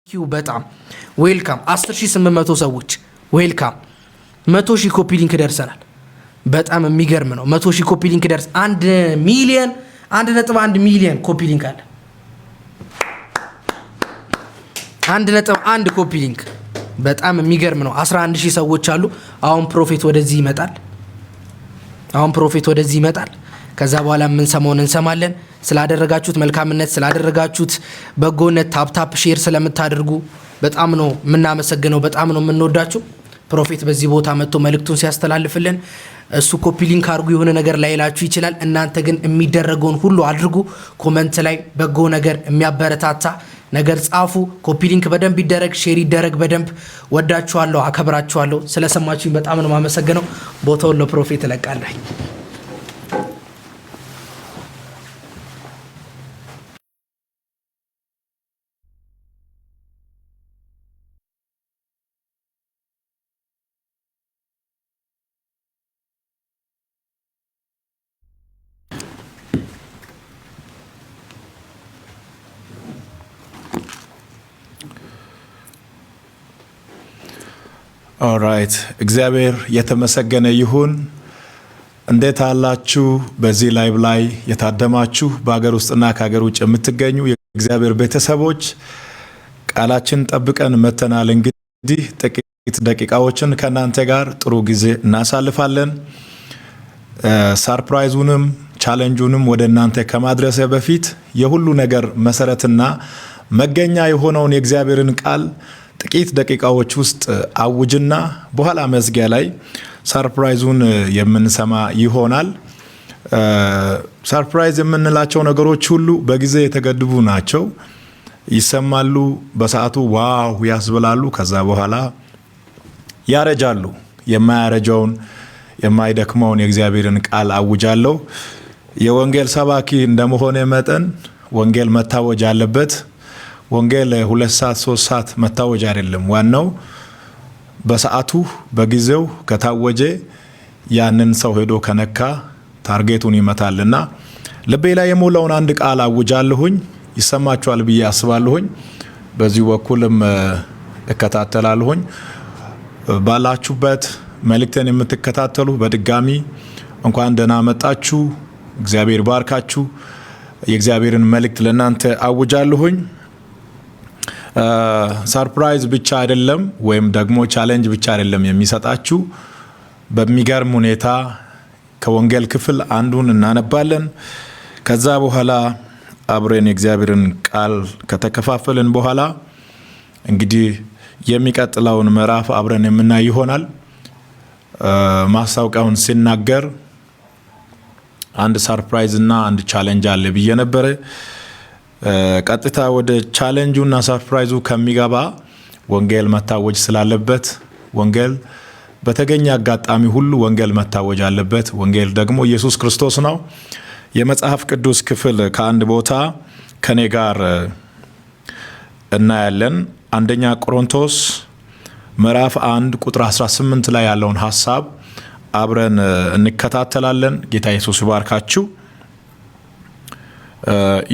ኪው በጣም ዌልካም 10800 ሰዎች ዌልካም 100,000 ኮፒ ሊንክ ደርሰናል። በጣም የሚገርም ነው። 100,000 ኮፒ ሊንክ ደርስ 1 ሚሊዮን ኮፒ ሊንክ አለ። 1.1 ኮፒ ሊንክ በጣም የሚገርም ነው። 11,000 ሰዎች አሉ። አሁን ፕሮፌት ወደዚህ ይመጣል። ከዛ በኋላ የምንሰማውን እንሰማለን። ስላደረጋችሁት መልካምነት፣ ስላደረጋችሁት በጎነት፣ ታፕ ሼር ስለምታደርጉ በጣም ነው የምናመሰግነው። በጣም ነው የምንወዳችሁ። ፕሮፌት በዚህ ቦታ መጥቶ መልእክቱን ሲያስተላልፍልን እሱ ኮፒ ሊንክ አድርጉ የሆነ ነገር ላይ ላችሁ ይችላል። እናንተ ግን የሚደረገውን ሁሉ አድርጉ። ኮመንት ላይ በጎ ነገር የሚያበረታታ ነገር ጻፉ። ኮፒ ሊንክ በደንብ ይደረግ፣ ሼር ይደረግ። በደንብ ወዳችኋለሁ፣ አከብራችኋለሁ። ስለሰማችሁኝ በጣም ነው የማመሰግነው። ቦታውን ለፕሮፌት እለቃለሁ። ኦልራይት እግዚአብሔር የተመሰገነ ይሁን። እንዴት አላችሁ? በዚህ ላይቭ ላይ የታደማችሁ በአገር ውስጥና ከሀገር ውጭ የምትገኙ የእግዚአብሔር ቤተሰቦች ቃላችን ጠብቀን መተናል። እንግዲህ ጥቂት ደቂቃዎችን ከእናንተ ጋር ጥሩ ጊዜ እናሳልፋለን። ሰርፕራይዙንም ቻሌንጁንም ወደ እናንተ ከማድረሴ በፊት የሁሉ ነገር መሰረትና መገኛ የሆነውን የእግዚአብሔርን ቃል ጥቂት ደቂቃዎች ውስጥ አውጅና በኋላ መዝጊያ ላይ ሰርፕራይዙን የምንሰማ ይሆናል። ሰርፕራይዝ የምንላቸው ነገሮች ሁሉ በጊዜ የተገደቡ ናቸው። ይሰማሉ፣ በሰዓቱ ዋው ያስብላሉ። ከዛ በኋላ ያረጃሉ። የማያረጀውን የማይደክመውን የእግዚአብሔርን ቃል አውጃለሁ። የወንጌል ሰባኪ እንደመሆነ መጠን ወንጌል መታወጅ አለበት። ወንጌል 2 ሰዓት 3 ሰዓት መታወጅ አይደለም። ዋናው በሰዓቱ በጊዜው ከታወጀ ያንን ሰው ሄዶ ከነካ ታርጌቱን ይመታልና ልቤ ላይ የሞላውን አንድ ቃል አውጃለሁኝ። ይሰማችኋል ብዬ አስባለሁኝ። በዚህ በኩልም እከታተላለሁኝ። ባላችሁበት መልእክቴን የምትከታተሉ በድጋሚ እንኳን ደህና መጣችሁ። እግዚአብሔር ባርካችሁ። የእግዚአብሔርን መልእክት ለእናንተ አውጃለሁኝ። ሰርፕራይዝ ብቻ አይደለም ወይም ደግሞ ቻሌንጅ ብቻ አይደለም የሚሰጣችሁ። በሚገርም ሁኔታ ከወንጌል ክፍል አንዱን እናነባለን። ከዛ በኋላ አብረን የእግዚአብሔርን ቃል ከተከፋፈልን በኋላ እንግዲህ የሚቀጥለውን ምዕራፍ አብረን የምናይ ይሆናል። ማስታወቂያውን ሲናገር አንድ ሰርፕራይዝ እና አንድ ቻሌንጅ አለ ብዬ ነበረ። ቀጥታ ወደ ቻሌንጁና ሰርፕራይዙ ከሚገባ ወንጌል መታወጅ ስላለበት ወንጌል በተገኘ አጋጣሚ ሁሉ ወንጌል መታወጅ አለበት። ወንጌል ደግሞ ኢየሱስ ክርስቶስ ነው። የመጽሐፍ ቅዱስ ክፍል ከአንድ ቦታ ከኔ ጋር እናያለን። አንደኛ ቆሮንቶስ ምዕራፍ 1 ቁጥር 18 ላይ ያለውን ሐሳብ አብረን እንከታተላለን። ጌታ ኢየሱስ ይባርካችሁ።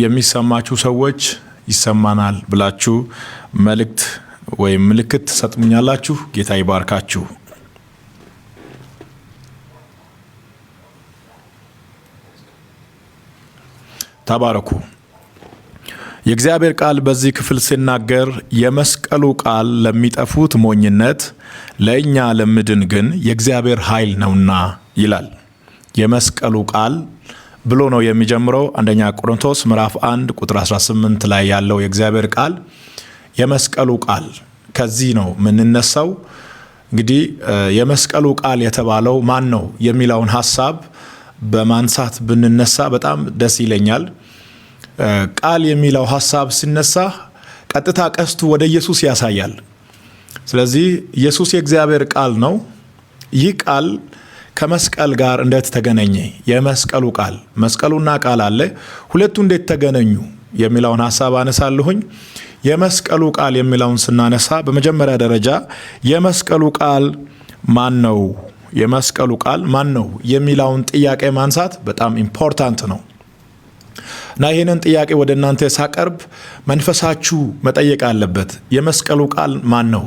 የሚሰማችሁ ሰዎች ይሰማናል ብላችሁ መልእክት ወይም ምልክት ትሰጡኛላችሁ። ጌታ ይባርካችሁ። ተባረኩ። የእግዚአብሔር ቃል በዚህ ክፍል ሲናገር የመስቀሉ ቃል ለሚጠፉት ሞኝነት፣ ለእኛ ለምድን ግን የእግዚአብሔር ኃይል ነውና ይላል። የመስቀሉ ቃል ብሎ ነው የሚጀምረው። አንደኛ ቆሮንቶስ ምዕራፍ 1 ቁጥር 18 ላይ ያለው የእግዚአብሔር ቃል የመስቀሉ ቃል ከዚህ ነው የምንነሳው። እንግዲህ የመስቀሉ ቃል የተባለው ማን ነው የሚለውን ሐሳብ በማንሳት ብንነሳ በጣም ደስ ይለኛል። ቃል የሚለው ሐሳብ ሲነሳ ቀጥታ ቀስቱ ወደ ኢየሱስ ያሳያል። ስለዚህ ኢየሱስ የእግዚአብሔር ቃል ነው። ይህ ቃል ከመስቀል ጋር እንዴት ተገናኘ? የመስቀሉ ቃል መስቀሉና ቃል አለ። ሁለቱ እንዴት ተገናኙ የሚለውን ሐሳብ አነሳለሁኝ። የመስቀሉ ቃል የሚለውን ስናነሳ በመጀመሪያ ደረጃ የመስቀሉ ቃል ማን ነው? የመስቀሉ ቃል ማን ነው የሚለውን ጥያቄ ማንሳት በጣም ኢምፖርታንት ነው። እና ይህንን ጥያቄ ወደ እናንተ ሳቀርብ መንፈሳችሁ መጠየቅ አለበት። የመስቀሉ ቃል ማን ነው?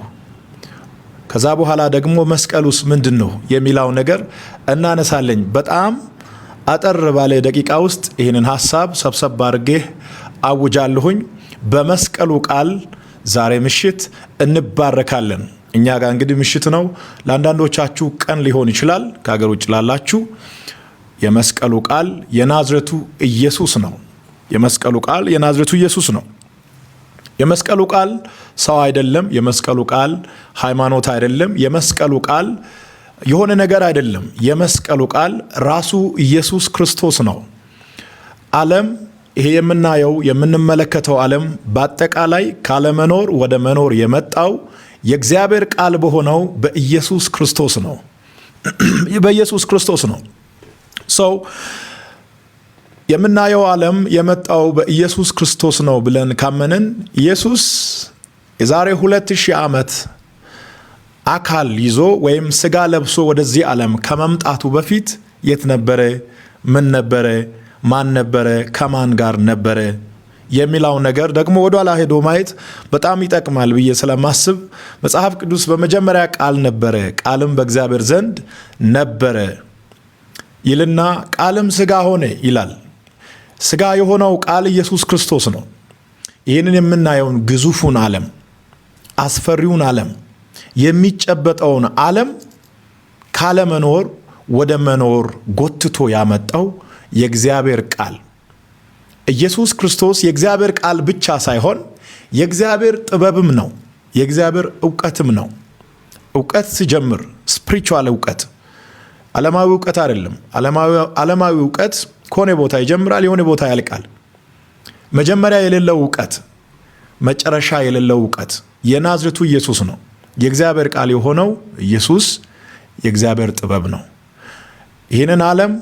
ከዛ በኋላ ደግሞ መስቀሉስ ምንድን ነው የሚለው ነገር እናነሳለኝ። በጣም አጠር ባለ ደቂቃ ውስጥ ይህንን ሀሳብ ሰብሰብ አድርጌ አውጃለሁኝ። በመስቀሉ ቃል ዛሬ ምሽት እንባረካለን። እኛ ጋር እንግዲህ ምሽት ነው፣ ለአንዳንዶቻችሁ ቀን ሊሆን ይችላል። ከሀገር ውጭ ላላችሁ የመስቀሉ ቃል የናዝሬቱ ኢየሱስ ነው። የመስቀሉ ቃል የናዝሬቱ ኢየሱስ ነው። የመስቀሉ ቃል ሰው አይደለም። የመስቀሉ ቃል ሃይማኖት አይደለም። የመስቀሉ ቃል የሆነ ነገር አይደለም። የመስቀሉ ቃል ራሱ ኢየሱስ ክርስቶስ ነው። ዓለም ይሄ የምናየው የምንመለከተው ዓለም በአጠቃላይ ካለመኖር ወደ መኖር የመጣው የእግዚአብሔር ቃል በሆነው በኢየሱስ ክርስቶስ ነው። በኢየሱስ ክርስቶስ ነው። ሰው የምናየው ዓለም የመጣው በኢየሱስ ክርስቶስ ነው ብለን ካመንን ኢየሱስ የዛሬ 2000 ዓመት አካል ይዞ ወይም ስጋ ለብሶ ወደዚህ ዓለም ከመምጣቱ በፊት የት ነበረ? ምን ነበረ? ማን ነበረ? ከማን ጋር ነበረ? የሚለው ነገር ደግሞ ወደ ኋላ ሄዶ ማየት በጣም ይጠቅማል ብዬ ስለማስብ መጽሐፍ ቅዱስ በመጀመሪያ ቃል ነበረ፣ ቃልም በእግዚአብሔር ዘንድ ነበረ ይልና ቃልም ስጋ ሆነ ይላል። ስጋ የሆነው ቃል ኢየሱስ ክርስቶስ ነው። ይህንን የምናየውን ግዙፉን ዓለም፣ አስፈሪውን ዓለም፣ የሚጨበጠውን ዓለም ካለመኖር ወደ መኖር ጎትቶ ያመጣው የእግዚአብሔር ቃል ኢየሱስ ክርስቶስ የእግዚአብሔር ቃል ብቻ ሳይሆን የእግዚአብሔር ጥበብም ነው፣ የእግዚአብሔር እውቀትም ነው። እውቀት ሲጀምር ስፒሪቹዋል እውቀት፣ ዓለማዊ እውቀት አይደለም። ዓለማዊ እውቀት ከሆነ ቦታ ይጀምራል፣ የሆነ ቦታ ያልቃል። መጀመሪያ የሌለው እውቀት፣ መጨረሻ የሌለው እውቀት የናዝሬቱ ኢየሱስ ነው። የእግዚአብሔር ቃል የሆነው ኢየሱስ የእግዚአብሔር ጥበብ ነው። ይህንን ዓለም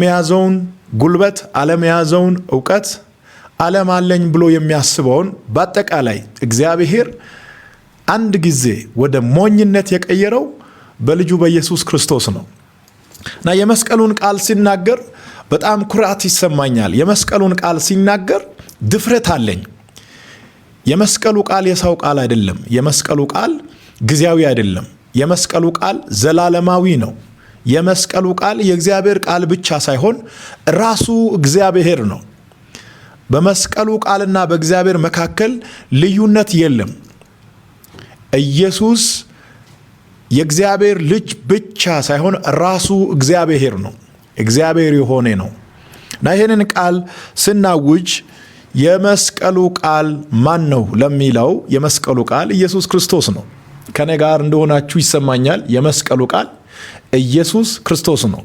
የያዘውን ጉልበት፣ ዓለም የያዘውን እውቀት፣ ዓለም አለኝ ብሎ የሚያስበውን በአጠቃላይ እግዚአብሔር አንድ ጊዜ ወደ ሞኝነት የቀየረው በልጁ በኢየሱስ ክርስቶስ ነው እና የመስቀሉን ቃል ሲናገር በጣም ኩራት ይሰማኛል። የመስቀሉን ቃል ሲናገር ድፍረት አለኝ። የመስቀሉ ቃል የሰው ቃል አይደለም። የመስቀሉ ቃል ጊዜያዊ አይደለም። የመስቀሉ ቃል ዘላለማዊ ነው። የመስቀሉ ቃል የእግዚአብሔር ቃል ብቻ ሳይሆን ራሱ እግዚአብሔር ነው። በመስቀሉ ቃልና በእግዚአብሔር መካከል ልዩነት የለም። ኢየሱስ የእግዚአብሔር ልጅ ብቻ ሳይሆን ራሱ እግዚአብሔር ነው። እግዚአብሔር የሆነ ነው እና ይህንን ቃል ስናውጅ የመስቀሉ ቃል ማን ነው ለሚለው የመስቀሉ ቃል ኢየሱስ ክርስቶስ ነው። ከኔ ጋር እንደሆናችሁ ይሰማኛል። የመስቀሉ ቃል ኢየሱስ ክርስቶስ ነው።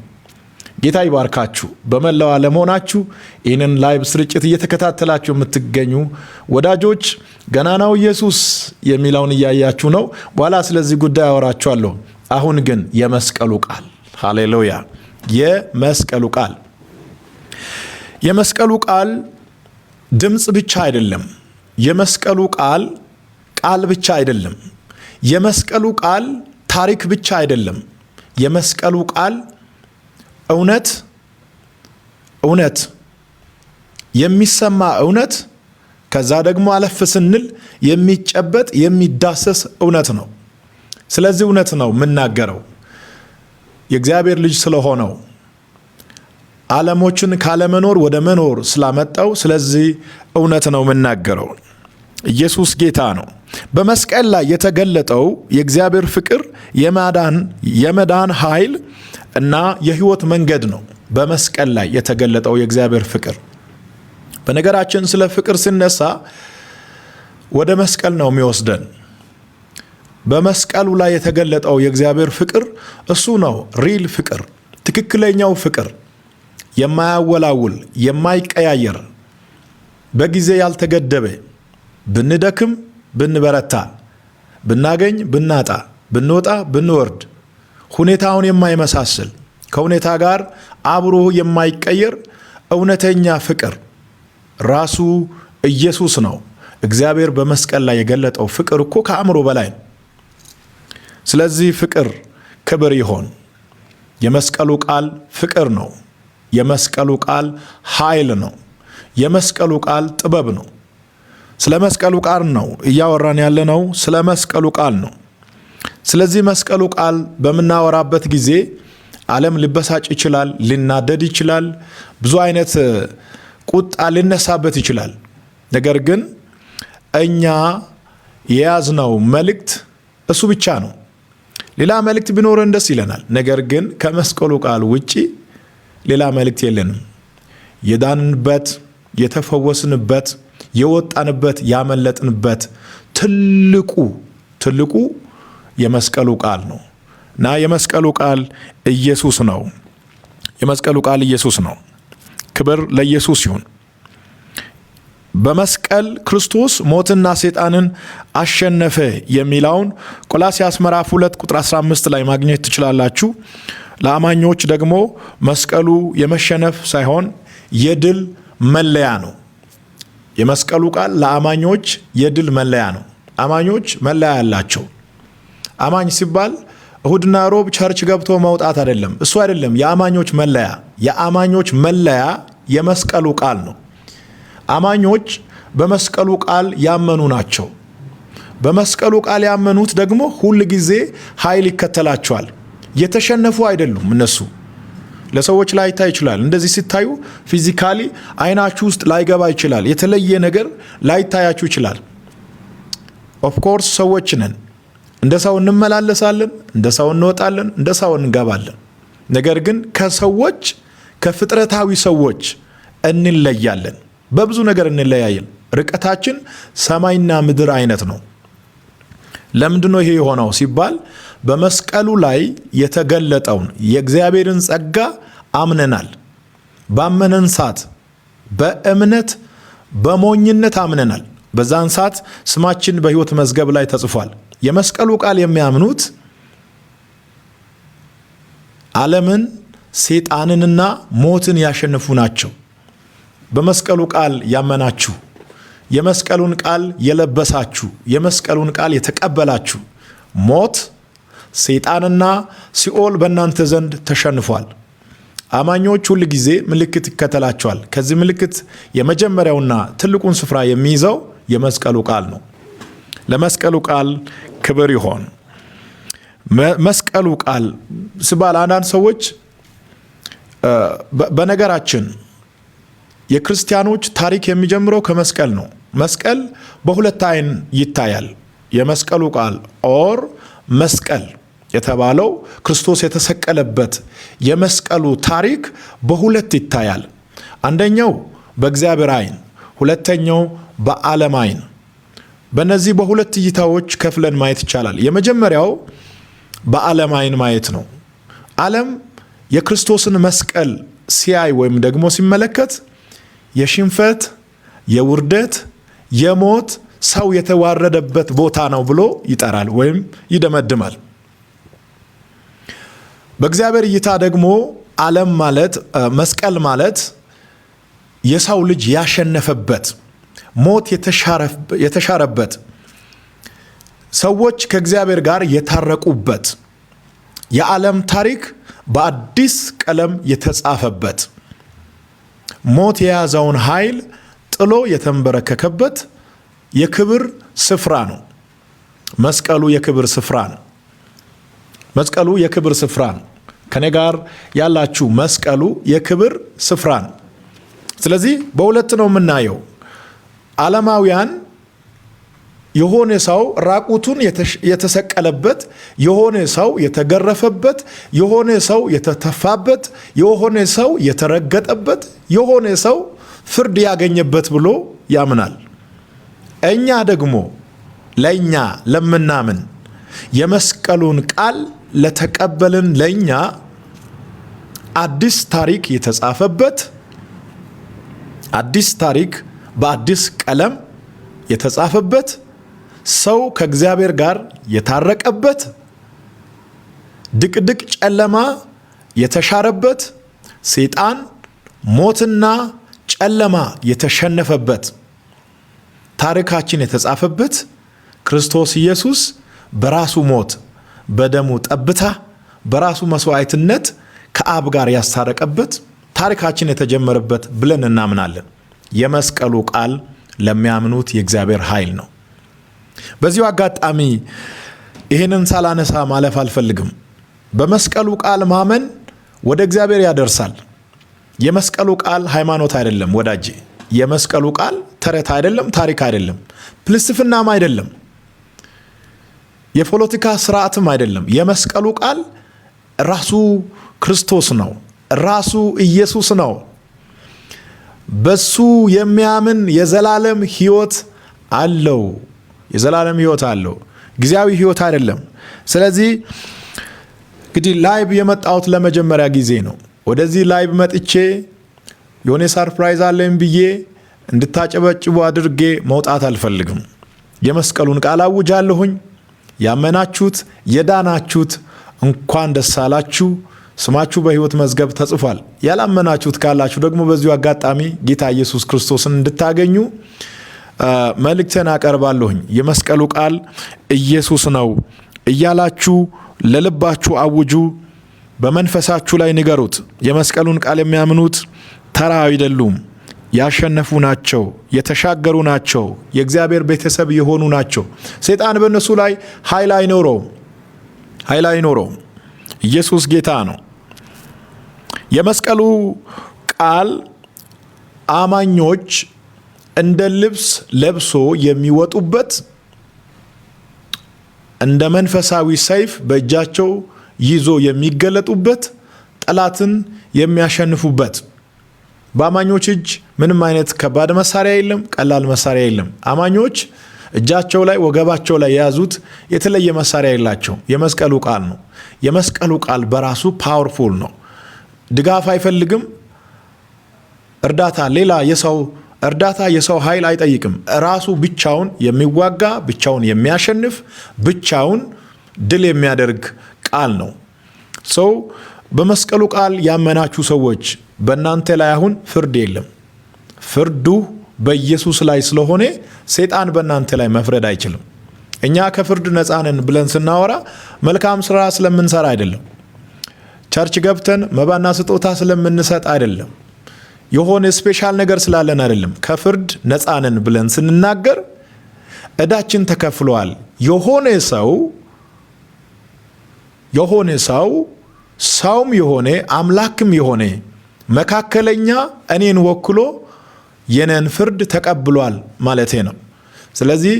ጌታ ይባርካችሁ። በመላው ዓለም ሆናችሁ ይህንን ላይቭ ስርጭት እየተከታተላችሁ የምትገኙ ወዳጆች ገናናው ኢየሱስ የሚለውን እያያችሁ ነው። በኋላ ስለዚህ ጉዳይ አወራችኋለሁ። አሁን ግን የመስቀሉ ቃል ሃሌሉያ። የመስቀሉ ቃል ድምፅ ብቻ አይደለም። የመስቀሉ ቃል ቃል ብቻ አይደለም። የመስቀሉ ቃል ታሪክ ብቻ አይደለም። የመስቀሉ ቃል እውነት የሚሰማ እውነት፣ ከዛ ደግሞ አለፍ ስንል የሚጨበጥ የሚዳሰስ እውነት ነው። ስለዚህ እውነት ነው የምናገረው። የእግዚአብሔር ልጅ ስለሆነው ዓለሞችን ካለመኖር ወደ መኖር ስላመጣው ስለዚህ እውነት ነው የምናገረው። ኢየሱስ ጌታ ነው። በመስቀል ላይ የተገለጠው የእግዚአብሔር ፍቅር የመዳን ኃይል እና የህይወት መንገድ ነው። በመስቀል ላይ የተገለጠው የእግዚአብሔር ፍቅር። በነገራችን ስለ ፍቅር ሲነሳ ወደ መስቀል ነው የሚወስደን። በመስቀሉ ላይ የተገለጠው የእግዚአብሔር ፍቅር እሱ ነው። ሪል ፍቅር፣ ትክክለኛው ፍቅር፣ የማያወላውል የማይቀያየር፣ በጊዜ ያልተገደበ፣ ብንደክም ብንበረታ፣ ብናገኝ ብናጣ፣ ብንወጣ ብንወርድ፣ ሁኔታውን የማይመሳስል ከሁኔታ ጋር አብሮ የማይቀየር እውነተኛ ፍቅር ራሱ ኢየሱስ ነው። እግዚአብሔር በመስቀል ላይ የገለጠው ፍቅር እኮ ከአእምሮ በላይ ነው። ስለዚህ ፍቅር ክብር ይሆን። የመስቀሉ ቃል ፍቅር ነው። የመስቀሉ ቃል ኃይል ነው። የመስቀሉ ቃል ጥበብ ነው። ስለ መስቀሉ ቃል ነው እያወራን ያለነው፣ ስለ መስቀሉ ቃል ነው። ስለዚህ መስቀሉ ቃል በምናወራበት ጊዜ ዓለም ሊበሳጭ ይችላል፣ ሊናደድ ይችላል፣ ብዙ አይነት ቁጣ ሊነሳበት ይችላል። ነገር ግን እኛ የያዝነው መልእክት እሱ ብቻ ነው። ሌላ መልእክት ቢኖረን ደስ ይለናል። ነገር ግን ከመስቀሉ ቃል ውጪ ሌላ መልእክት የለንም። የዳንንበት፣ የተፈወስንበት፣ የወጣንበት፣ ያመለጥንበት ትልቁ የመስቀሉ ቃል ነው እና የመስቀሉ ቃል ኢየሱስ ነው። የመስቀሉ ቃል ኢየሱስ ነው። ክብር ለኢየሱስ ይሁን። በመስቀል ክርስቶስ ሞትና ሰይጣንን አሸነፈ የሚለውን ቆላስይስ ምዕራፍ 2 ቁጥር 15 ላይ ማግኘት ትችላላችሁ። ለአማኞች ደግሞ መስቀሉ የመሸነፍ ሳይሆን የድል መለያ ነው። የመስቀሉ ቃል ለአማኞች የድል መለያ ነው። አማኞች መለያ ያላቸው። አማኝ ሲባል እሁድና ሮብ ቸርች ገብቶ መውጣት አይደለም። እሱ አይደለም የአማኞች መለያ። የአማኞች መለያ የመስቀሉ ቃል ነው። አማኞች በመስቀሉ ቃል ያመኑ ናቸው። በመስቀሉ ቃል ያመኑት ደግሞ ሁል ጊዜ ኃይል ይከተላቸዋል። የተሸነፉ አይደሉም። እነሱ ለሰዎች ላይታይ ይችላል። እንደዚህ ሲታዩ ፊዚካሊ አይናችሁ ውስጥ ላይገባ ይችላል። የተለየ ነገር ላይታያችሁ ይችላል። ኦፍኮርስ ሰዎች ነን። እንደ ሰው እንመላለሳለን፣ እንደ ሰው እንወጣለን፣ እንደ ሰው እንገባለን። ነገር ግን ከሰዎች ከፍጥረታዊ ሰዎች እንለያለን። በብዙ ነገር እንለያየን። ርቀታችን ሰማይና ምድር አይነት ነው። ለምንድን ነው ይሄ የሆነው ሲባል በመስቀሉ ላይ የተገለጠውን የእግዚአብሔርን ጸጋ አምነናል። ባመነን ሰዓት በእምነት በሞኝነት አምነናል። በዛን ሰዓት ስማችን በሕይወት መዝገብ ላይ ተጽፏል። የመስቀሉ ቃል የሚያምኑት ዓለምን፣ ሰይጣንንና ሞትን ያሸነፉ ናቸው። በመስቀሉ ቃል ያመናችሁ፣ የመስቀሉን ቃል የለበሳችሁ፣ የመስቀሉን ቃል የተቀበላችሁ ሞት፣ ሰይጣንና ሲኦል በእናንተ ዘንድ ተሸንፏል። አማኞች ሁል ጊዜ ምልክት ይከተላቸዋል። ከዚህ ምልክት የመጀመሪያውና ትልቁን ስፍራ የሚይዘው የመስቀሉ ቃል ነው። ለመስቀሉ ቃል ክብር ይሆን። መስቀሉ ቃል ሲባል አንዳንድ ሰዎች በነገራችን የክርስቲያኖች ታሪክ የሚጀምረው ከመስቀል ነው። መስቀል በሁለት አይን ይታያል። የመስቀሉ ቃል ኦር መስቀል የተባለው ክርስቶስ የተሰቀለበት የመስቀሉ ታሪክ በሁለት ይታያል። አንደኛው በእግዚአብሔር አይን፣ ሁለተኛው በዓለም አይን። በእነዚህ በሁለት እይታዎች ከፍለን ማየት ይቻላል። የመጀመሪያው በዓለም አይን ማየት ነው። ዓለም የክርስቶስን መስቀል ሲያይ ወይም ደግሞ ሲመለከት የሽንፈት፣ የውርደት፣ የሞት ሰው የተዋረደበት ቦታ ነው ብሎ ይጠራል ወይም ይደመድማል። በእግዚአብሔር እይታ ደግሞ ዓለም ማለት መስቀል ማለት የሰው ልጅ ያሸነፈበት፣ ሞት የተሻረበት፣ ሰዎች ከእግዚአብሔር ጋር የታረቁበት፣ የዓለም ታሪክ በአዲስ ቀለም የተጻፈበት፣ ሞት የያዘውን ኃይል ጥሎ የተንበረከከበት የክብር ስፍራ ነው። መስቀሉ የክብር ስፍራ ነው። መስቀሉ የክብር ስፍራ ነው። ከኔ ጋር ያላችሁ መስቀሉ የክብር ስፍራ ነው። ስለዚህ በሁለት ነው የምናየው። ዓለማውያን የሆነ ሰው ራቁቱን የተሰቀለበት፣ የሆነ ሰው የተገረፈበት፣ የሆነ ሰው የተተፋበት፣ የሆነ ሰው የተረገጠበት፣ የሆነ ሰው ፍርድ ያገኘበት ብሎ ያምናል። እኛ ደግሞ ለእኛ ለምናምን የመስቀሉን ቃል ለተቀበልን ለእኛ አዲስ ታሪክ የተጻፈበት፣ አዲስ ታሪክ በአዲስ ቀለም የተጻፈበት፣ ሰው ከእግዚአብሔር ጋር የታረቀበት፣ ድቅድቅ ጨለማ የተሻረበት፣ ሰይጣን ሞትና ጨለማ የተሸነፈበት፣ ታሪካችን የተጻፈበት፣ ክርስቶስ ኢየሱስ በራሱ ሞት በደሙ ጠብታ በራሱ መስዋዕትነት ከአብ ጋር ያስታረቀበት ታሪካችን የተጀመረበት ብለን እናምናለን። የመስቀሉ ቃል ለሚያምኑት የእግዚአብሔር ኃይል ነው። በዚሁ አጋጣሚ ይህንን ሳላነሳ ማለፍ አልፈልግም። በመስቀሉ ቃል ማመን ወደ እግዚአብሔር ያደርሳል። የመስቀሉ ቃል ሃይማኖት አይደለም ወዳጄ። የመስቀሉ ቃል ተረት አይደለም፣ ታሪክ አይደለም፣ ፍልስፍናም አይደለም፣ የፖለቲካ ስርዓትም አይደለም። የመስቀሉ ቃል ራሱ ክርስቶስ ነው፣ ራሱ ኢየሱስ ነው። በሱ የሚያምን የዘላለም ሕይወት አለው። የዘላለም ሕይወት አለው፣ ጊዜያዊ ሕይወት አይደለም። ስለዚህ እንግዲህ ላይቭ የመጣሁት ለመጀመሪያ ጊዜ ነው። ወደዚህ ላይቭ መጥቼ የሆነ ሰርፕራይዝ አለኝ ብዬ እንድታጨበጭቡ አድርጌ መውጣት አልፈልግም። የመስቀሉን ቃል አውጃለሁኝ። ያመናችሁት የዳናችሁት እንኳን ደስ አላችሁ፣ ስማችሁ በሕይወት መዝገብ ተጽፏል። ያላመናችሁት ካላችሁ ደግሞ በዚሁ አጋጣሚ ጌታ ኢየሱስ ክርስቶስን እንድታገኙ መልእክቴን አቀርባለሁኝ። የመስቀሉ ቃል ኢየሱስ ነው እያላችሁ ለልባችሁ አውጁ፣ በመንፈሳችሁ ላይ ንገሩት። የመስቀሉን ቃል የሚያምኑት ተራ አይደሉም፣ ያሸነፉ ናቸው፣ የተሻገሩ ናቸው፣ የእግዚአብሔር ቤተሰብ የሆኑ ናቸው። ሰይጣን በእነሱ ላይ ኃይል አይኖረውም። ኢየሱስ ጌታ ነው። የመስቀሉ ቃል አማኞች እንደ ልብስ ለብሶ የሚወጡበት፣ እንደ መንፈሳዊ ሰይፍ በእጃቸው ይዞ የሚገለጡበት፣ ጠላትን የሚያሸንፉበት። በአማኞች እጅ ምንም አይነት ከባድ መሳሪያ የለም፣ ቀላል መሳሪያ የለም። አማኞች እጃቸው ላይ ወገባቸው ላይ የያዙት የተለየ መሳሪያ የላቸው፣ የመስቀሉ ቃል ነው። የመስቀሉ ቃል በራሱ ፓወርፉል ነው። ድጋፍ አይፈልግም። ሌላ የሰው እርዳታ የሰው ኃይል አይጠይቅም። ራሱ ብቻውን የሚዋጋ፣ ብቻውን የሚያሸንፍ፣ ብቻውን ድል የሚያደርግ ቃል ነው። ሰው በመስቀሉ ቃል ያመናችሁ ሰዎች በእናንተ ላይ አሁን ፍርድ የለም። ፍርዱ በኢየሱስ ላይ ስለሆነ ሰይጣን በእናንተ ላይ መፍረድ አይችልም። እኛ ከፍርድ ነፃ ነን ብለን ስናወራ መልካም ስራ ስለምንሰራ አይደለም። ቸርች ገብተን መባና ስጦታ ስለምንሰጥ አይደለም። የሆነ ስፔሻል ነገር ስላለን አይደለም። ከፍርድ ነፃ ነን ብለን ስንናገር ዕዳችን ተከፍሏል። የሆነ ሰው ሰውም የሆነ አምላክም የሆነ መካከለኛ እኔን ወክሎ የነን ፍርድ ተቀብሏል ማለቴ ነው። ስለዚህ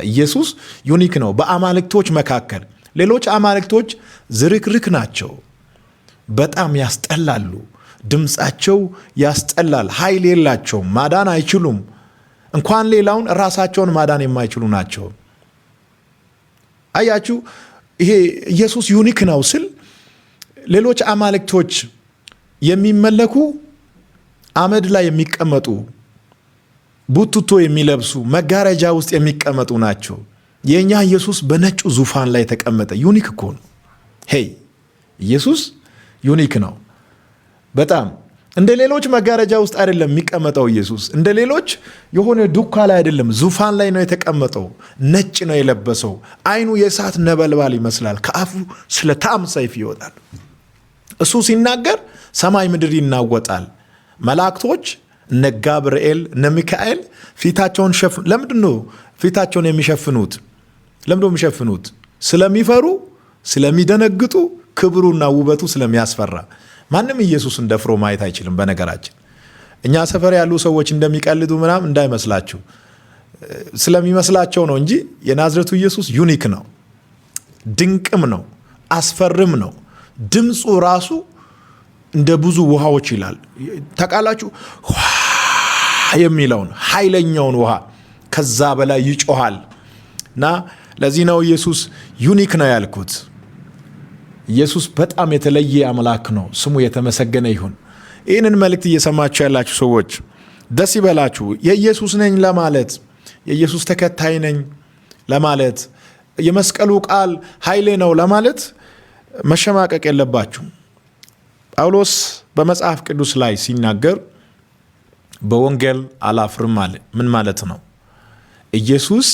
ኢየሱስ ዩኒክ ነው በአማልክቶች መካከል። ሌሎች አማልክቶች ዝርክርክ ናቸው፣ በጣም ያስጠላሉ፣ ድምፃቸው ያስጠላል፣ ኃይል የላቸውም፣ ማዳን አይችሉም። እንኳን ሌላውን ራሳቸውን ማዳን የማይችሉ ናቸው። አያችሁ፣ ይሄ ኢየሱስ ዩኒክ ነው ስል ሌሎች አማልክቶች የሚመለኩ አመድ ላይ የሚቀመጡ፣ ቡትቶ የሚለብሱ፣ መጋረጃ ውስጥ የሚቀመጡ ናቸው። የእኛ ኢየሱስ በነጩ ዙፋን ላይ ተቀመጠ። ዩኒክ እኮ ነው። ኢየሱስ ዩኒክ ነው በጣም። እንደ ሌሎች መጋረጃ ውስጥ አይደለም የሚቀመጠው ኢየሱስ። እንደ ሌሎች የሆነ ዱካ ላይ አይደለም፣ ዙፋን ላይ ነው የተቀመጠው። ነጭ ነው የለበሰው። አይኑ የእሳት ነበልባል ይመስላል። ከአፉ ስለታም ሰይፍ ይወጣል። እሱ ሲናገር ሰማይ ምድር ይናወጣል። መላእክቶች እነ ጋብርኤል እነ ሚካኤል ፊታቸውን ለምንድን ነው ፊታቸውን የሚሸፍኑት? ለምንድን ነው የሚሸፍኑት? ስለሚፈሩ፣ ስለሚደነግጡ፣ ክብሩና ውበቱ ስለሚያስፈራ። ማንም ኢየሱስን ደፍሮ ማየት አይችልም። በነገራችን እኛ ሰፈር ያሉ ሰዎች እንደሚቀልዱ ምናምን እንዳይመስላችሁ፣ ስለሚመስላቸው ነው እንጂ የናዝሬቱ ኢየሱስ ዩኒክ ነው፣ ድንቅም ነው፣ አስፈርም ነው። ድምፁ ራሱ እንደ ብዙ ውሃዎች ይላል። ታውቃላችሁ የሚለውን ኃይለኛውን ውሃ ከዛ በላይ ይጮሃል። እና ለዚህ ነው ኢየሱስ ዩኒክ ነው ያልኩት። ኢየሱስ በጣም የተለየ አምላክ ነው። ስሙ የተመሰገነ ይሁን። ይህንን መልእክት እየሰማችሁ ያላችሁ ሰዎች ደስ ይበላችሁ። የኢየሱስ ነኝ ለማለት፣ የኢየሱስ ተከታይ ነኝ ለማለት፣ የመስቀሉ ቃል ኃይሌ ነው ለማለት መሸማቀቅ የለባችሁ። ጳውሎስ በመጽሐፍ ቅዱስ ላይ ሲናገር በወንጌል አላፍርም አለ። ምን ማለት ነው? ኢየሱስ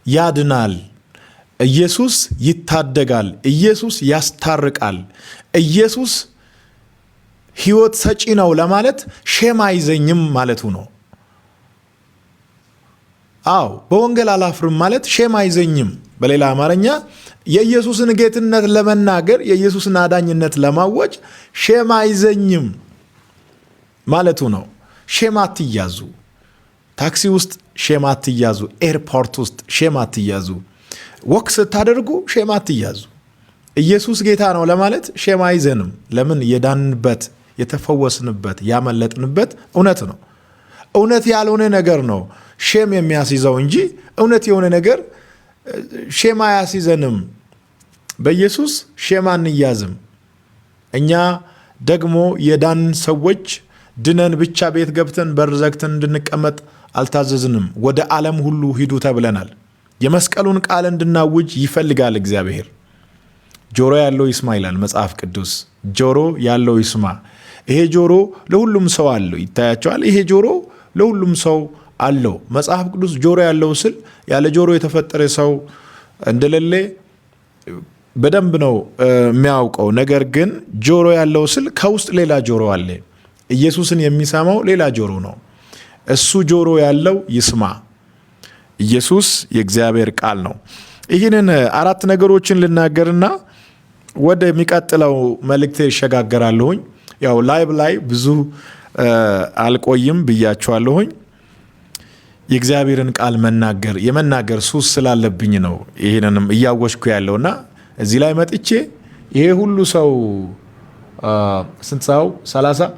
ያድናል፣ ኢየሱስ ይታደጋል፣ ኢየሱስ ያስታርቃል፣ ኢየሱስ ሕይወት ሰጪ ነው ለማለት ሼም አይዘኝም ማለቱ ነው። አዎ በወንጌል አላፍርም ማለት ሼም አይዘኝም። በሌላ አማርኛ የኢየሱስን ጌትነት ለመናገር የኢየሱስን አዳኝነት ለማወጅ ሼም አይዘኝም ማለቱ ነው። ሼም አትያዙ። ታክሲ ውስጥ ሼም አትያዙ። ኤርፖርት ውስጥ ሼም አትያዙ። ወክ ስታደርጉ ሼም አትያዙ። ኢየሱስ ጌታ ነው ለማለት ሼም አይዘንም። ለምን? የዳንበት የተፈወስንበት ያመለጥንበት እውነት ነው። እውነት ያልሆነ ነገር ነው ሼም የሚያስይዘው እንጂ እውነት የሆነ ነገር ሼም አያስይዘንም። በኢየሱስ ሼም አንያዝም። እኛ ደግሞ የዳን ሰዎች ድነን ብቻ ቤት ገብተን በር ዘግተን እንድንቀመጥ አልታዘዝንም። ወደ ዓለም ሁሉ ሂዱ ተብለናል። የመስቀሉን ቃል እንድናውጅ ይፈልጋል እግዚአብሔር። ጆሮ ያለው ይስማ ይላል መጽሐፍ ቅዱስ። ጆሮ ያለው ይስማ። ይሄ ጆሮ ለሁሉም ሰው አለው። ይታያቸዋል። ይሄ ጆሮ ለሁሉም ሰው አለው። መጽሐፍ ቅዱስ ጆሮ ያለው ስል ያለ ጆሮ የተፈጠረ ሰው እንደሌለ በደንብ ነው የሚያውቀው። ነገር ግን ጆሮ ያለው ስል ከውስጥ ሌላ ጆሮ አለ። ኢየሱስን የሚሰማው ሌላ ጆሮ ነው። እሱ ጆሮ ያለው ይስማ። ኢየሱስ የእግዚአብሔር ቃል ነው። ይህንን 4 ነገሮችን ልናገርና ወደሚቀጥለው መልእክቴ ይሸጋገራለሁኝ። ያው ላይቭ ላይ ብዙ አልቆይም ብያቸዋለሁኝ። የእግዚአብሔርን ቃል የመናገር ሱስ ስላለብኝ ነው ይህንንም እያወሽኩ ያለውና እዚህ ላይ መጥቼ ይሄ ሁሉ ሰው ስንት ሰው 30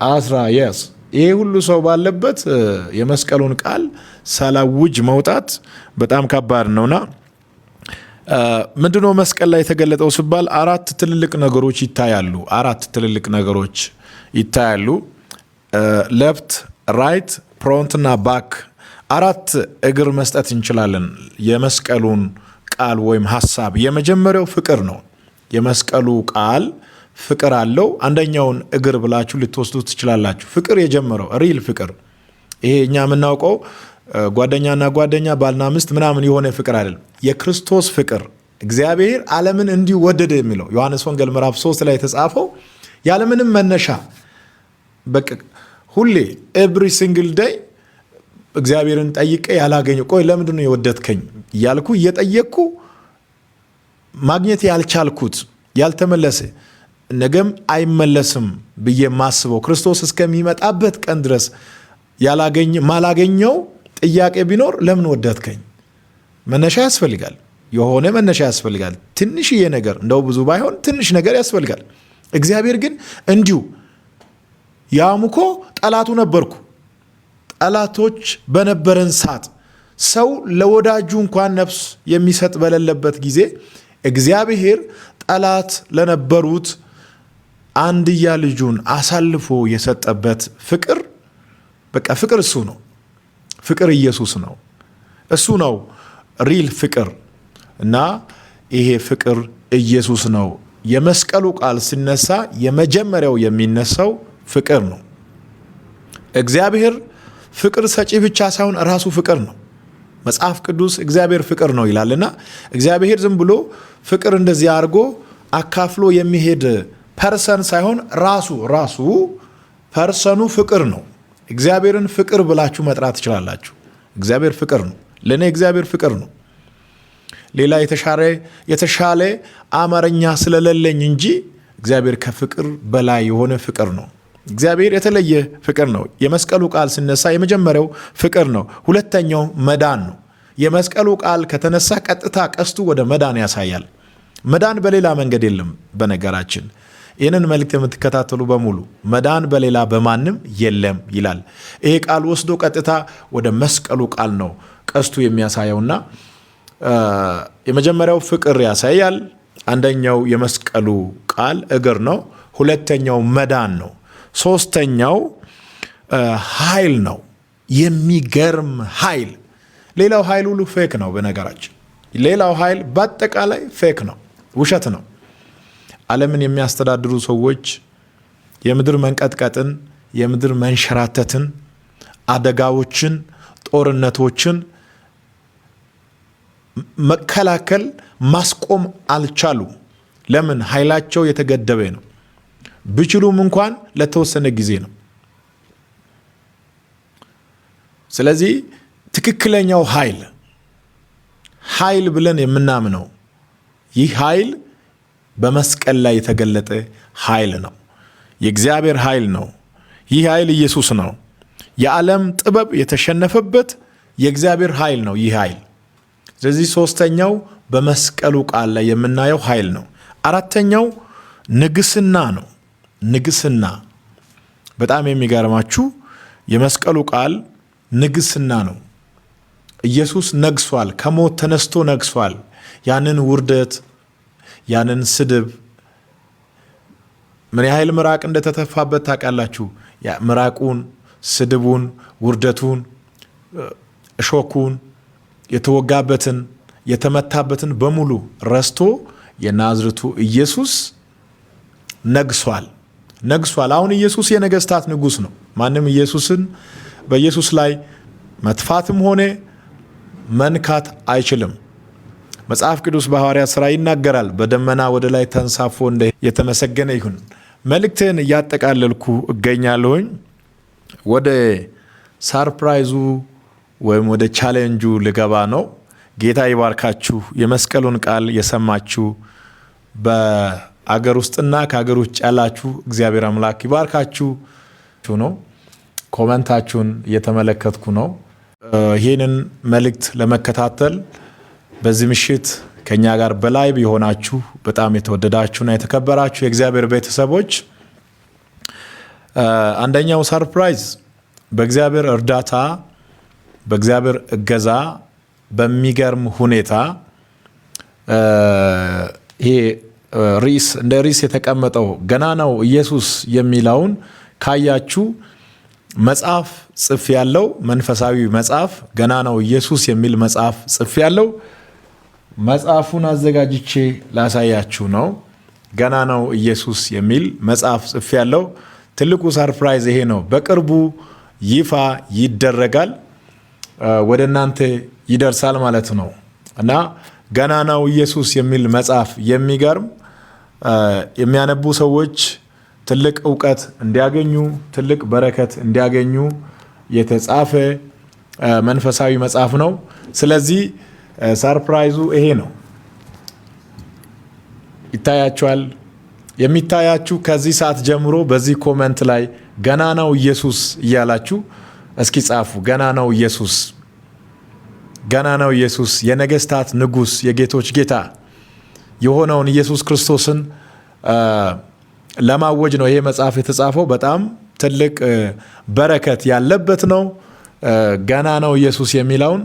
10 ይሄ ሁሉ ሰው ባለበት የመስቀሉን ቃል ሳላውጅ መውጣት በጣም ከባድ ነውና ምንድነው መስቀል ላይ የተገለጠው ሲባል 4 ትልልቅ ነገሮች ይታያሉ። 4 ትልልቅ ነገሮች ይታያሉ። ሌፍት፣ ራይት፣ ፍሮንት እና ባክ 4 እግር መስጠት እንችላለን የመስቀሉን ቃል ወይም ሐሳብ። የመጀመሪያው ፍቅር ነው። የመስቀሉ ቃል ፍቅር አለው። አንደኛውን እግር ብላችሁ ልትወስዱ ትችላላችሁ። ፍቅር የጀመረው ሪል ፍቅር፣ ይሄ እኛ የምናውቀው ጓደኛና ጓደኛ ባልና ሚስት ምናምን የሆነ ፍቅር አይደለም። የክርስቶስ ፍቅር እግዚአብሔር ዓለምን እንዲሁ ወደደ የሚለው ዮሐንስ ወንጌል ምዕራፍ 3 ላይ የተጻፈው ያለምንም መነሻ በቃ ሁሌ ኤቭሪ ሲንግል ዴይ እግዚአብሔርን ጠይቄ ያላገኘው ቆይ ለምንድን ነው የወደድከኝ እያልኩ እየጠየቅኩ ማግኘት ያልቻልኩት ያልተመለሰ ነገም አይመለስም ብዬ ማስበው ክርስቶስ እስከሚመጣበት ቀን ድረስ ማላገኘው ጥያቄ ቢኖር ለምን ወደድከኝ? መነሻ ያስፈልጋል። የሆነ መነሻ ያስፈልጋል። ትንሽዬ ነገር እንደው ብዙ ባይሆን ትንሽ ነገር ያስፈልጋል። እግዚአብሔር ግን እንዲሁ ያሙኮ ጠላቱ ነበርኩ። ጠላቶች በነበረን ሰዓት ሰው ለወዳጁ እንኳን ነፍስ የሚሰጥ በሌለበት ጊዜ እግዚአብሔር ጠላት ለነበሩት አንድያ ልጁን አሳልፎ የሰጠበት ፍቅር በቃ ፍቅር እሱ ነው። ፍቅር ኢየሱስ ነው። እሱ ነው ሪል ፍቅር እና ይሄ ፍቅር ኢየሱስ ነው። የመስቀሉ ቃል ሲነሳ የመጀመሪያው የሚነሳው ፍቅር ነው። እግዚአብሔር ፍቅር ሰጪ ብቻ ሳይሆን ራሱ ፍቅር ነው። መጽሐፍ ቅዱስ እግዚአብሔር ፍቅር ነው ይላልና እግዚአብሔር ዝም ብሎ ፍቅር እንደዚህ አድርጎ አካፍሎ የሚሄድ ፐርሰን ሳይሆን ራሱ ፐርሰኑ ፍቅር ነው። እግዚአብሔርን ፍቅር ብላችሁ መጥራት ትችላላችሁ። እግዚአብሔር ፍቅር ነው። ለእኔ እግዚአብሔር ፍቅር ነው። ሌላ የተሻለ አማርኛ ስለሌለኝ እንጂ እግዚአብሔር ከፍቅር በላይ የሆነ ፍቅር ነው። እግዚአብሔር የተለየ ፍቅር ነው። የመስቀሉ ቃል ሲነሳ የመጀመሪያው ፍቅር ነው። ሁለተኛው መዳን ነው። የመስቀሉ ቃል ከተነሳ ቀጥታ ቀስቱ ወደ መዳን ያሳያል። መዳን በሌላ መንገድ የለም። በነገራችን ይህንን መልእክት የምትከታተሉ በሙሉ መዳን በሌላ በማንም የለም ይላል። ይሄ ቃል ወስዶ ቀጥታ ወደ መስቀሉ ቃል ነው ቀስቱ የሚያሳየውና የመጀመሪያው ፍቅር ያሳያል። አንደኛው የመስቀሉ ቃል እግር ነው። ሁለተኛው መዳን ነው። ሶስተኛው ኃይል ነው። የሚገርም ኃይል። ሌላው ኃይል ሁሉ ፌክ ነው። በነገራችን ሌላው ኃይል በአጠቃላይ ፌክ ነው፣ ውሸት ነው። ዓለምን የሚያስተዳድሩ ሰዎች የምድር መንቀጥቀጥን፣ የምድር መንሸራተትን፣ አደጋዎችን፣ ጦርነቶችን መከላከል ማስቆም አልቻሉ። ለምን? ኃይላቸው የተገደበ ነው። ቢችሉም እንኳን ለተወሰነ ጊዜ ነው። ስለዚህ ትክክለኛው ኃይል ብለን የምናምነው ይህ ኃይል በመስቀል ላይ የተገለጠ ኃይል ነው። የእግዚአብሔር ኃይል ነው። ይህ ኃይል ኢየሱስ ነው። የዓለም ጥበብ የተሸነፈበት የእግዚአብሔር ኃይል ነው ይህ ኃይል። ስለዚህ ሶስተኛው በመስቀሉ ቃል ላይ የምናየው ኃይል ነው። አራተኛው ንግስና ነው። ንግስና በጣም የሚገርማችሁ የመስቀሉ ቃል ንግስና ነው። ኢየሱስ ነግሷል። ከሞት ተነስቶ ነግሷል። ያንን ውርደት፣ ያንን ስድብ ምን ያህል ምራቅ እንደተተፋበት ታውቃላችሁ? ምራቁን፣ ስድቡን፣ ውርደቱን፣ እሾኩን፣ የተወጋበትን፣ የተመታበትን በሙሉ ረስቶ የናዝሬቱ ኢየሱስ ነግሷል። አሁን ኢየሱስ የነገስታት ንጉስ ነው። ማንም በኢየሱስ ላይ መጥፋትም ሆነ መንካት አይችልም። መጽሐፍ ቅዱስ በሐዋርያት ሥራ ይናገራል። በደመና ወደ ላይ ተንሳፎ የተመሰገነ ይሁን። መልእክትን እያጠቃለልኩ እገኛለሁኝ። ወደ ሰርፕራይዙ ወይም ወደ ቻሌንጁ ልገባ ነው። ጌታ ይባርካችሁ። የመስቀሉን ቃል የሰማችሁ በአገር ውስጥና ከአገር ውጭ ያላችሁ እግዚአብሔር አምላክ ይባርካችሁ ነው። ኮመንታችሁን እየተመለከትኩ ነው። ይህንን መልእክት ለመከታተል በዚህ ምሽት ከኛ ጋር በላይቭ የሆናችሁ በጣም የተወደዳችሁና የተከበራችሁ የእግዚአብሔር ቤተሰቦች፣ አንደኛው ሰርፕራይዝ በእግዚአብሔር እርዳታ፣ በእግዚአብሔር እገዛ በሚገርም ሁኔታ ይሄ እንደ ርዕስ የተቀመጠው ገናናው ኢየሱስ የሚለውን ካያችሁ መጽሐፍ ጽፍ ያለው መንፈሳዊ መጽሐፍ ገናናው ኢየሱስ የሚል መጽሐፍ ጽፍ ያለው መጽሐፉን አዘጋጅቼ ላሳያችሁ ነው። ገናናው ኢየሱስ የሚል መጽሐፍ ጽፍ ያለው ትልቁ ሰርፕራይዝ ይሄ ነው። በቅርቡ ይፋ ይደረጋል፣ ወደ እናንተ ይደርሳል ማለት ነው እና ገናናው ኢየሱስ የሚል መጽሐፍ የሚገርም የሚያነቡ ሰዎች ትልቅ እውቀት እንዲያገኙ፣ ትልቅ በረከት እንዲያገኙ የተጻፈ መንፈሳዊ መጽሐፍ ነው። ስለዚህ ሰርፕራይዙ ይሄ ነው። ይታያችኋል። የሚታያችሁ ከዚህ ሰዓት ጀምሮ በዚህ ኮመንት ላይ ገናናው ኢየሱስ እያላችሁ እስኪ ጻፉ። ገናናው ኢየሱስ የነገስታት ንጉስ፣ የጌቶች ጌታ የሆነውን ኢየሱስ ክርስቶስን ለማወጅ ነው ይሄ መጽሐፍ የተጻፈው። በጣም ትልቅ በረከት ያለበት ነው። ገናናው ኢየሱስ የሚለውን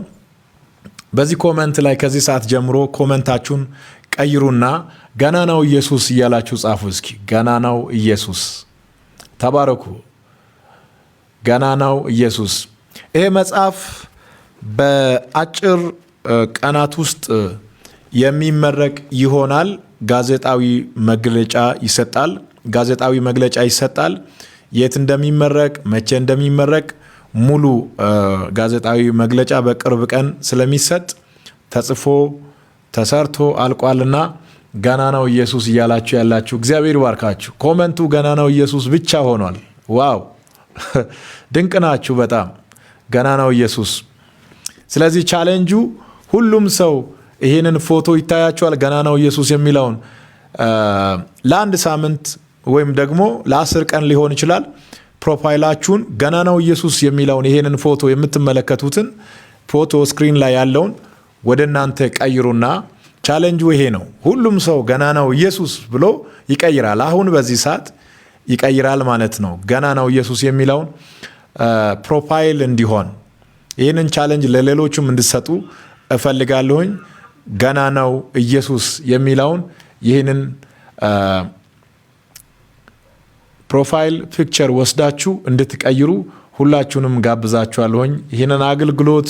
በዚህ ኮመንት ላይ ከዚህ ሰዓት ጀምሮ ኮመንታችሁን ቀይሩና ገናናው ኢየሱስ እያላችሁ ጻፉ። እስኪ ገናናው ኢየሱስ። ተባረኩ። ገናናው ኢየሱስ። ይሄ መጽሐፍ በአጭር ቀናት ውስጥ የሚመረቅ ይሆናል። ጋዜጣዊ መግለጫ ይሰጣል። የት እንደሚመረቅ፣ መቼ እንደሚመረቅ ሙሉ ጋዜጣዊ መግለጫ በቅርብ ቀን ስለሚሰጥ ተጽፎ ተሰርቶ አልቋልና ገናናው ኢየሱስ እያላችሁ ያላችሁ እግዚአብሔር ይባርካችሁ። ኮመንቱ ገናናው ኢየሱስ ብቻ ሆኗል። ዋው ድንቅ ናችሁ በጣም ገናናው ኢየሱስ። ስለዚህ ቻሌንጁ ሁሉም ሰው ይሄንን ፎቶ ይታያቸዋል። ገናናው ኢየሱስ የሚለውን ለአንድ ሳምንት ወይም ደግሞ ለ10 ቀን ሊሆን ይችላል። ፕሮፋይላችሁን ገናናው ኢየሱስ የሚለውን ይሄንን ፎቶ የምትመለከቱትን ፎቶ ስክሪን ላይ ያለውን ወደ እናንተ ቀይሩና ቻሌንጁ ይሄ ነው። ሁሉም ሰው ገናናው ኢየሱስ ብሎ ይቀይራል። አሁን በዚህ ሰዓት ይቀይራል ማለት ነው። ገናናው ኢየሱስ የሚለውን ፕሮፋይል እንዲሆን ይህንን ቻሌንጅ ለሌሎችም እንድሰጡ እፈልጋለሁኝ። ገናናው ኢየሱስ የሚለውን ይህንን ፕሮፋይል ፒክቸር ወስዳችሁ እንድትቀይሩ ሁላችሁንም ጋብዛችኋለሁኝ። ይህንን አገልግሎት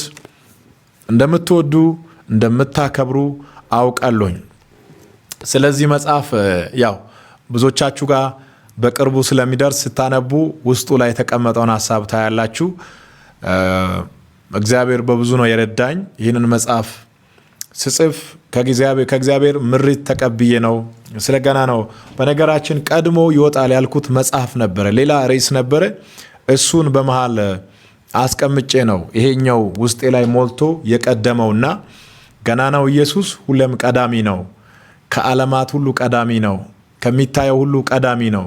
እንደምትወዱ እንደምታከብሩ አውቃለሁኝ። ስለዚህ መጽሐፍ ያው ብዙዎቻችሁ ጋር በቅርቡ ስለሚደርስ ስታነቡ ውስጡ ላይ የተቀመጠውን ሀሳብ ታያላችሁ። እግዚአብሔር በብዙ ነው የረዳኝ። ይህንን መጽሐፍ ስጽፍ ከእግዚአብሔር ምሪት ተቀብዬ ነው ስለ ገናናው በነገራችን ቀድሞ ይወጣል ያልኩት መጽሐፍ ነበረ፣ ሌላ ርዕስ ነበረ። እሱን በመሃል አስቀምጬ ነው ይሄኛው ውስጤ ላይ ሞልቶ የቀደመውና ገናናው ኢየሱስ ሁሌም ቀዳሚ ነው። ከዓለማት ሁሉ ቀዳሚ ነው። ከሚታየው ሁሉ ቀዳሚ ነው።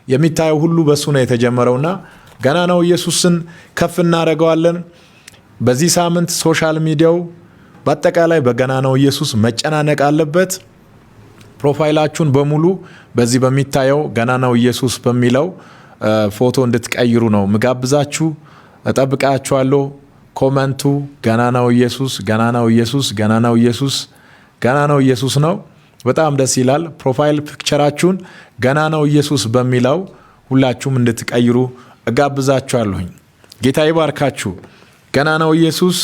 የሚታየው ሁሉ በሱ ነው የተጀመረውና ገናናው ኢየሱስን ከፍ እናደርገዋለን። በዚህ ሳምንት ሶሻል ሚዲያው በአጠቃላይ በገናናው ኢየሱስ መጨናነቅ አለበት። ፕሮፋይላችሁን በሙሉ በዚህ በሚታየው ገናናው ኢየሱስ በሚለው ፎቶ እንድትቀይሩ ነው ምጋብዛችሁ። እጠብቃችኋለሁ። ኮመንቱ ገናናው ኢየሱስ፣ ገናናው ኢየሱስ፣ ገናናው ኢየሱስ፣ ገናናው ኢየሱስ ነው። በጣም ደስ ይላል። ፕሮፋይል ፒክቸራችሁን ገናናው ኢየሱስ በሚለው ሁላችሁም እንድትቀይሩ እጋብዛችኋለሁኝ። ጌታ ይባርካችሁ። ገናናው ኢየሱስ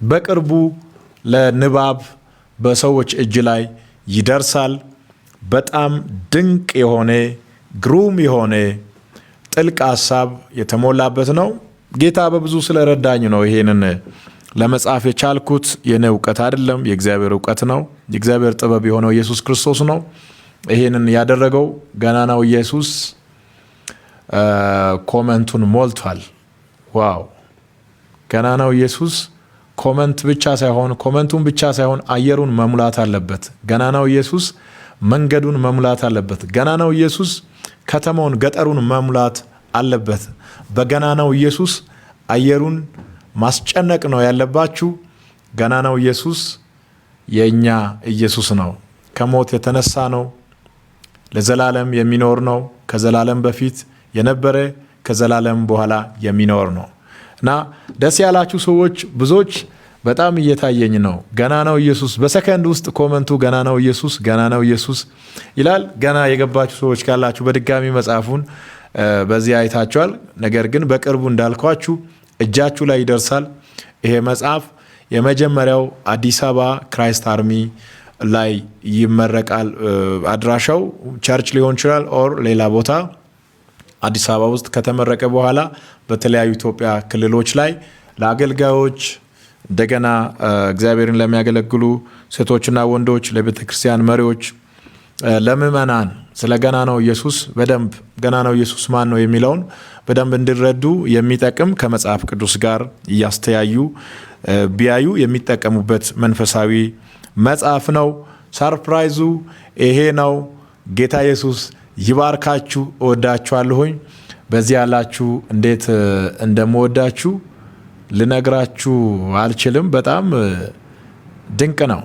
በቅርቡ ለንባብ በሰዎች እጅ ላይ ይደርሳል። በጣም ድንቅ የሆነ ግሩም የሆነ ጥልቅ ሀሳብ የተሞላበት ነው። ጌታ በብዙ ስለረዳኝ ነው ይሄንን ለመጻፍ የቻልኩት። የኔ እውቀት አይደለም፣ የእግዚአብሔር እውቀት ነው። የእግዚአብሔር ጥበብ የሆነው ኢየሱስ ክርስቶስ ነው ይሄንን ያደረገው። ገናናው ኢየሱስ ኮመንቱን ሞልቷል። ዋው! ገናናው ኢየሱስ ኮመንቱን ብቻ ሳይሆን አየሩን መሙላት አለበት። ገናናው ኢየሱስ መንገዱን መሙላት አለበት። ገናናው ኢየሱስ ከተማውን ገጠሩን መሙላት አለበት። በገናናው ኢየሱስ አየሩን ማስጨነቅ ነው ያለባችሁ። ገናናው ኢየሱስ የእኛ ኢየሱስ ነው። ከሞት የተነሳ ነው። ለዘላለም የሚኖር ነው። ከዘላለም በፊት የነበረ ከዘላለም በኋላ የሚኖር ነው እና ደስ ያላችሁ ሰዎች ብዙዎች በጣም እየታየኝ ነው። ገናናው ኢየሱስ በሰከንድ ውስጥ ኮመንቱ ገናናው ኢየሱስ፣ ገናናው ኢየሱስ ይላል። ገና የገባችሁ ሰዎች ካላችሁ በድጋሚ መጽሐፉን በዚህ አይታችኋል። ነገር ግን በቅርቡ እንዳልኳችሁ እጃችሁ ላይ ይደርሳል። ይሄ መጽሐፍ የመጀመሪያው አዲስ አበባ ክራይስት አርሚ ላይ ይመረቃል። አድራሻው ቸርች ሊሆን ይችላል ኦር ሌላ ቦታ። አዲስ አበባ ውስጥ ከተመረቀ በኋላ በተለያዩ ኢትዮጵያ ክልሎች ላይ ለአገልጋዮች እንደገና እግዚአብሔርን ለሚያገለግሉ ሴቶችና ወንዶች፣ ለቤተ ክርስቲያን መሪዎች፣ ለምእመናን ስለ ገናናው ኢየሱስ በደንብ ገናናው ኢየሱስ ማን ነው የሚለውን በደንብ እንዲረዱ የሚጠቅም ከመጽሐፍ ቅዱስ ጋር እያስተያዩ ቢያዩ የሚጠቀሙበት መንፈሳዊ መጽሐፍ ነው። ሰርፕራይዙ ይሄ ነው። ጌታ ኢየሱስ ይባርካችሁ። እወዳችኋለሁኝ። በዚህ ያላችሁ እንዴት እንደምወዳችሁ ልነግራችሁ አልችልም። በጣም ድንቅ ነው።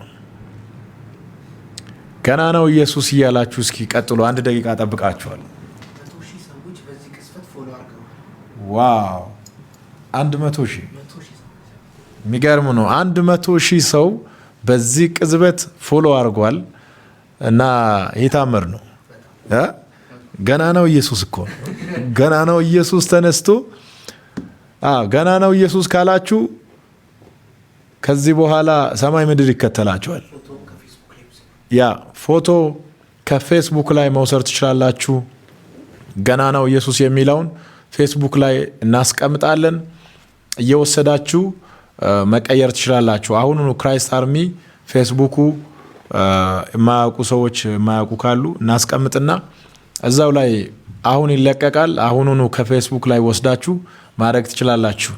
ገናናው ኢየሱስ እያላችሁ እስኪ ቀጥሎ 1 ደቂቃ ጠብቃችኋል። ዋው 100,000 የሚገርም ነው። 100,000 ሰው በዚህ ቅጽበት ፎሎ አድርጓል እና የታመር ነው። ገናናው ኢየሱስ እኮ ነው። ገናናው ኢየሱስ ተነስቶ ገናናው ኢየሱስ ካላችሁ ከዚህ በኋላ ሰማይ ምድር ይከተላችኋል። ያ ፎቶ ከፌስቡክ ላይ መውሰድ ትችላላችሁ። ገናናው ኢየሱስ የሚለውን ፌስቡክ ላይ እናስቀምጣለን። እየወሰዳችሁ መቀየር ትችላላችሁ። አሁኑኑ ክራይስት አርሚ ፌስቡኩ የማያውቁ ሰዎች የማያውቁ ካሉ እናስቀምጥና እዛው ላይ አሁን ይለቀቃል። አሁኑኑ ከፌስቡክ ላይ ወስዳችሁ ማድረግ ትችላላችሁ።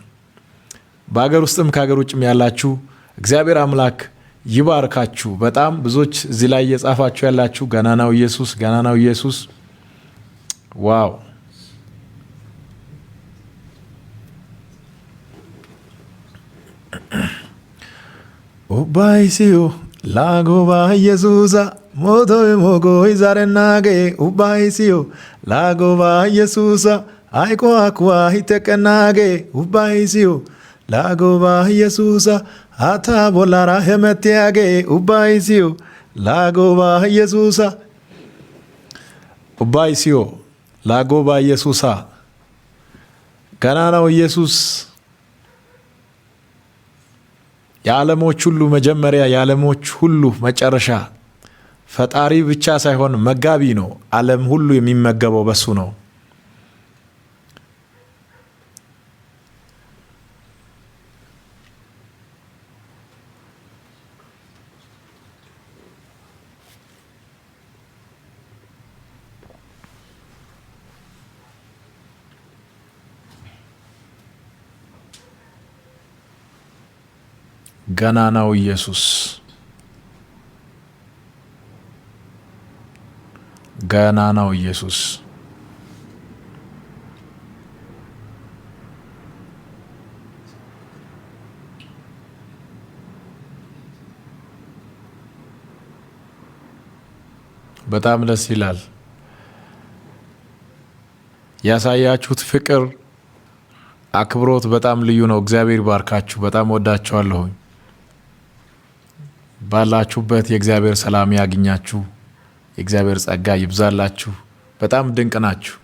በሀገር ውስጥም ከሀገር ውጭም ያላችሁ እግዚአብሔር አምላክ ይባርካችሁ። በጣም ብዙዎች እዚህ ላይ እየጻፋችሁ ያላችሁ ገናናው ኢየሱስ፣ ገናናው ኢየሱስ። ዋው! ኡባይሲዮ ላጎባ ኢየሱሳ ሞቶይ ሞጎይ ዛሬናጌ ኡባይሲዮ ላጎባ ኢየሱሳ አይቆ አኩዋ ሂተቀናጌ ኡባይሲዮ ላጎባ ኢየሱሳ አታ ቦላራ ሄመቴያጌ ኡባይሲዮ ላጎባ ኢየሱሳ ኡባይሲዮ ላጎባ ኢየሱሳ ገናናው ኢየሱስ የዓለሞች ሁሉ መጀመሪያ የዓለሞች ሁሉ መጨረሻ ፈጣሪ ብቻ ሳይሆን መጋቢ ነው። ዓለም ሁሉ የሚመገበው በሱ ነው። ገናናው ኢየሱስ ገናናው ኢየሱስ በጣም ደስ ይላል። ያሳያችሁት ፍቅር፣ አክብሮት በጣም ልዩ ነው። እግዚአብሔር ይባርካችሁ። በጣም ወዳችኋለሁ። ባላችሁበት የእግዚአብሔር ሰላም ያግኛችሁ። የእግዚአብሔር ጸጋ ይብዛላችሁ። በጣም ድንቅ ናችሁ።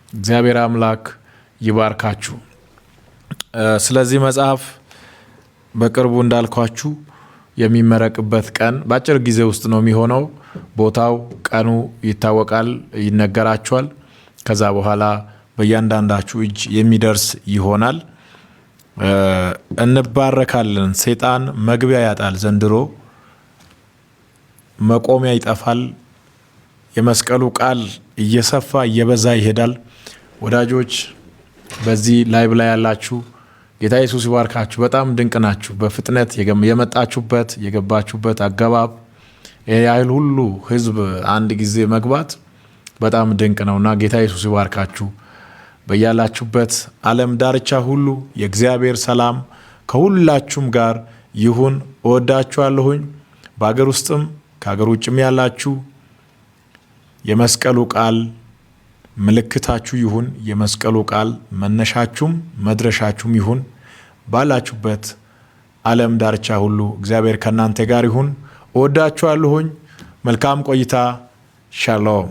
እግዚአብሔር አምላክ ይባርካችሁ። ስለዚህ መጽሐፍ በቅርቡ እንዳልኳችሁ የሚመረቅበት ቀን በአጭር ጊዜ ውስጥ ነው የሚሆነው። ቦታው፣ ቀኑ ይታወቃል፣ ይነገራችኋል። ከዛ በኋላ በእያንዳንዳችሁ እጅ የሚደርስ ይሆናል። እንባረካለን። ሰይጣን መግቢያ ያጣል። ዘንድሮ መቆሚያ ይጠፋል። የመስቀሉ ቃል እየሰፋ እየበዛ ይሄዳል። ወዳጆች፣ በዚህ ላይቭ ላይ ያላችሁ ጌታ ኢየሱስ ይባርካችሁ። በጣም ድንቅ ናችሁ። በፍጥነት የመጣችሁበት የገባችሁበት አገባብ ያህል ሁሉ ህዝብ አንድ ጊዜ መግባት በጣም ድንቅ ነውና ጌታ ኢየሱስ ይባርካችሁ። በያላችሁበት ዓለም ዳርቻ ሁሉ የእግዚአብሔር ሰላም ከሁላችሁም ጋር ይሁን። እወዳችኋለሁኝ። በአገር ውስጥም ከአገር ውጭም ያላችሁ የመስቀሉ ቃል ምልክታችሁ ይሁን። የመስቀሉ ቃል መነሻችሁም መድረሻችሁም ይሁን። ባላችሁበት ዓለም ዳርቻ ሁሉ እግዚአብሔር ከእናንተ ጋር ይሁን። እወዳችኋለሁኝ። መልካም ቆይታ። ሻሎም